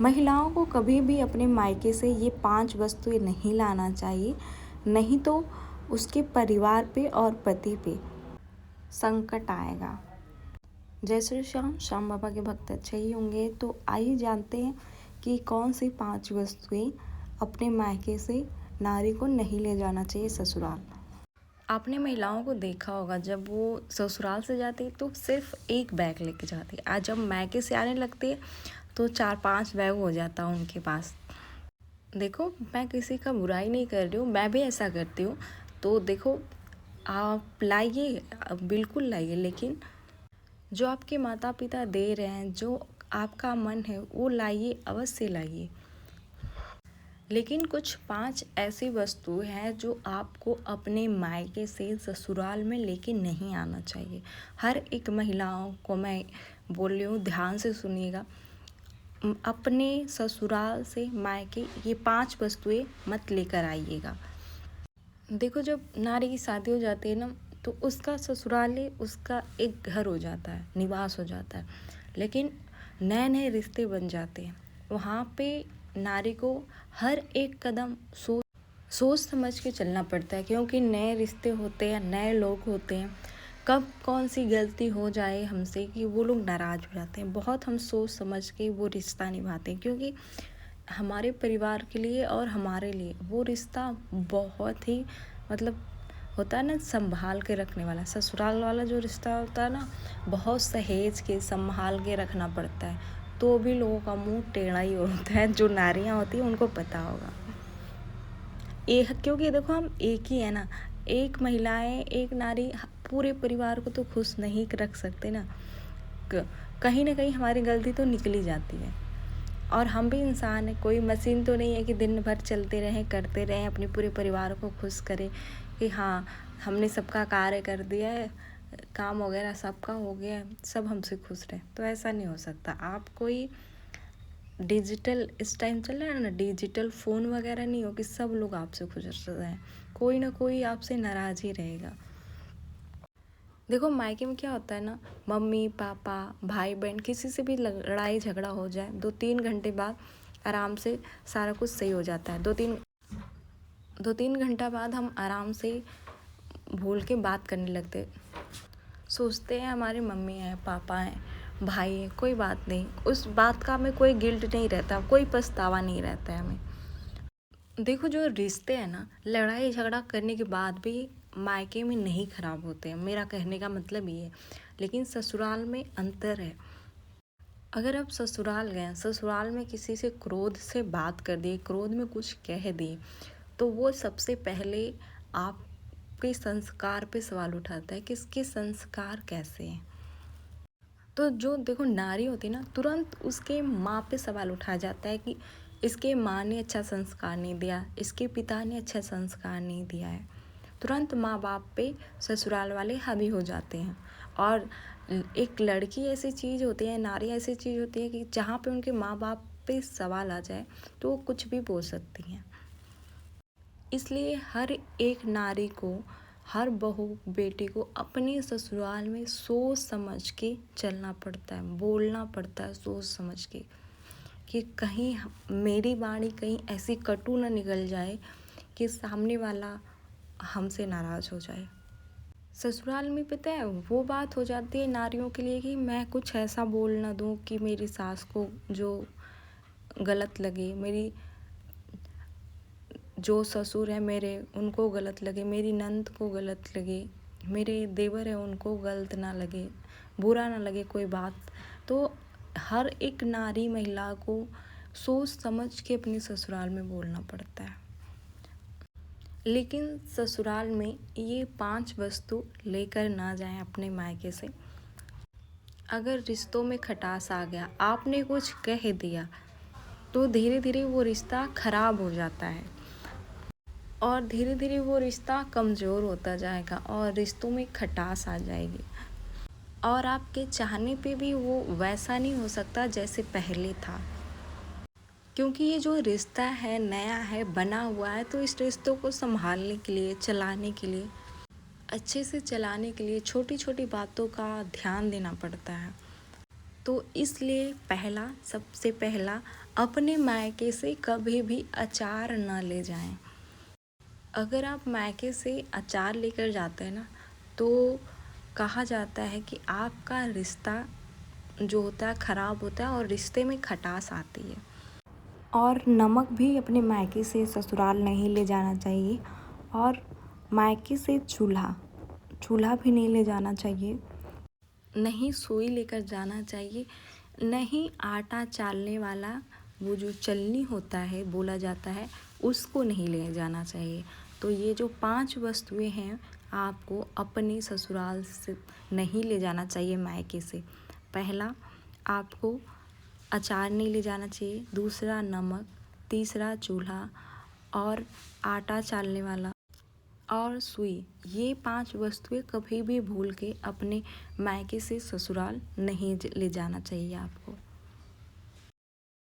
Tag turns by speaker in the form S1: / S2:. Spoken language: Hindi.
S1: महिलाओं को कभी भी अपने मायके से ये 5 वस्तुएं नहीं लाना चाहिए, नहीं तो उसके परिवार पे और पति पे संकट आएगा। जय श्री श्याम। श्याम बाबा के भक्त अच्छे ही होंगे। तो आइए जानते हैं कि कौन सी 5 वस्तुएं अपने मायके से नारी को नहीं ले जाना चाहिए ससुराल। आपने महिलाओं को देखा होगा, जब वो ससुराल से जाती है तो सिर्फ एक बैग लेके जाती है। आज जब मायके से आने लगती है तो 4-5 बैग हो जाता है उनके पास। देखो, मैं किसी का बुराई नहीं कर रही हूँ, मैं भी ऐसा करती हूँ। तो देखो, आप लाइए, बिल्कुल लाइए, लेकिन जो आपके माता पिता दे रहे हैं, जो आपका मन है वो लाइए, अवश्य लाइए। लेकिन कुछ 5 ऐसी वस्तु हैं जो आपको अपने मायके से ससुराल में लेके नहीं आना चाहिए। हर एक महिलाओं को मैं बोल रही हूँ, ध्यान से सुनिएगा। अपने ससुराल से मायके ये 5 वस्तुएं मत लेकर आइएगा। देखो, जब नारी की शादी हो जाती है ना, तो उसका ससुराल ही उसका एक घर हो जाता है, निवास हो जाता है। लेकिन नए नए रिश्ते बन जाते हैं, वहाँ पे नारी को हर एक कदम सोच समझ के चलना पड़ता है, क्योंकि नए रिश्ते होते हैं, नए लोग होते हैं। कब कौन सी गलती हो जाए हमसे कि वो लोग नाराज़ हो जाते हैं। बहुत हम सोच समझ के वो रिश्ता निभाते हैं, क्योंकि हमारे परिवार के लिए और हमारे लिए वो रिश्ता बहुत ही होता है ना, संभाल के रखने वाला। ससुराल वाला जो रिश्ता होता है ना, बहुत सहेज के संभाल के रखना पड़ता है। तो भी लोगों का मुंह टेढ़ा ही होता है। जो नारियां होती हैं उनको पता होगा। क्योंकि देखो, हम एक ही है ना, एक महिलाएं, एक नारी पूरे परिवार को तो खुश नहीं रख सकते ना। कहीं ना कहीं हमारी गलती तो निकली जाती है। और हम भी इंसान है, कोई मशीन तो नहीं है कि दिन भर चलते रहें, करते रहें, अपने पूरे परिवार को खुश करें कि हाँ, हमने सबका कार्य कर दिया है, काम वगैरह सबका हो गया है, सब हमसे खुश रहें। तो ऐसा नहीं हो सकता। आप कोई डिजिटल इस टाइम चल रहा है ना, डिजिटल फ़ोन वगैरह नहीं हो कि सब लोग आपसे खुश रहें। कोई ना कोई आपसे नाराज़ ही रहेगा। देखो, मायके में क्या होता है ना, मम्मी पापा भाई बहन किसी से भी लड़ाई झगड़ा हो जाए, 2-3 घंटे बाद आराम से सारा कुछ सही हो जाता है। 2-3 घंटा बाद हम आराम से भूल के बात करने लगते, सोचते हैं हमारी मम्मी है, पापा हैं, भाई है, कोई बात नहीं। उस बात का हमें कोई गिल्ट नहीं रहता, कोई पछतावा नहीं रहता है हमें। देखो, जो रिश्ते हैं ना, लड़ाई झगड़ा करने के बाद भी मायके में नहीं खराब होते हैं, मेरा कहने का मतलब ये है। लेकिन ससुराल में अंतर है। अगर आप ससुराल गए, ससुराल में किसी से क्रोध से बात कर दिए, क्रोध में कुछ कह दिए, तो वो सबसे पहले आपके संस्कार पे सवाल उठाता है कि इसके संस्कार कैसे हैं। तो जो देखो, नारी होती है ना, तुरंत उसके माँ पे सवाल उठाया जाता है कि इसके माँ ने अच्छा संस्कार नहीं दिया, इसके पिता ने अच्छा संस्कार नहीं दिया है। तुरंत माँ बाप पे ससुराल वाले हावी हो जाते हैं। और एक लड़की ऐसी चीज़ होती है, नारी ऐसी चीज़ होती है कि जहाँ पे उनके माँ बाप पे सवाल आ जाए तो वो कुछ भी बोल सकती हैं। इसलिए हर एक नारी को, हर बहू बेटी को अपने ससुराल में सोच समझ के चलना पड़ता है, बोलना पड़ता है सोच समझ के, कि कहीं मेरी वाणी कहीं ऐसी कटु न निकल जाए कि सामने वाला हमसे नाराज़ हो जाए। ससुराल में पता है वो बात हो जाती है नारियों के लिए कि मैं कुछ ऐसा बोल ना दूँ कि मेरी सास को जो गलत लगे, मेरी जो ससुर है मेरे उनको गलत लगे, मेरी नंद को गलत लगे, मेरे देवर है उनको गलत ना लगे, बुरा ना लगे कोई बात। तो हर एक नारी महिला को सोच समझ के अपने ससुराल में बोलना पड़ता है। लेकिन ससुराल में ये 5 वस्तु लेकर ना जाएं अपने मायके से। अगर रिश्तों में खटास आ गया, आपने कुछ कह दिया, तो धीरे धीरे वो रिश्ता खराब हो जाता है और धीरे धीरे वो रिश्ता कमज़ोर होता जाएगा और रिश्तों में खटास आ जाएगी। और आपके चाहने पे भी वो वैसा नहीं हो सकता जैसे पहले था, क्योंकि ये जो रिश्ता है नया है, बना हुआ है। तो इस रिश्तों को संभालने के लिए, चलाने के लिए, अच्छे से चलाने के लिए छोटी छोटी बातों का ध्यान देना पड़ता है। तो इसलिए सबसे पहला अपने मायके से कभी भी अचार न ले जाएं। अगर आप मायके से अचार लेकर जाते हैं ना, तो कहा जाता है कि आपका रिश्ता जो होता है ख़राब होता है और रिश्ते में खटास आती है। और नमक भी अपने मायके से ससुराल नहीं ले जाना चाहिए, और मायके से चूल्हा भी नहीं ले जाना चाहिए, नहीं सुई लेकर जाना चाहिए, नहीं आटा चालने वाला वो जो चलनी होता है बोला जाता है उसको नहीं ले जाना चाहिए। तो ये जो 5 वस्तुएं हैं आपको अपने ससुराल से नहीं ले जाना चाहिए मायके से। पहला, आपको अचार नहीं ले जाना चाहिए। दूसरा, नमक। तीसरा, चूल्हा। और आटा चालने वाला और सुई। ये 5 वस्तुएं कभी भी भूल के अपने मायके से ससुराल नहीं ले जाना चाहिए आपको।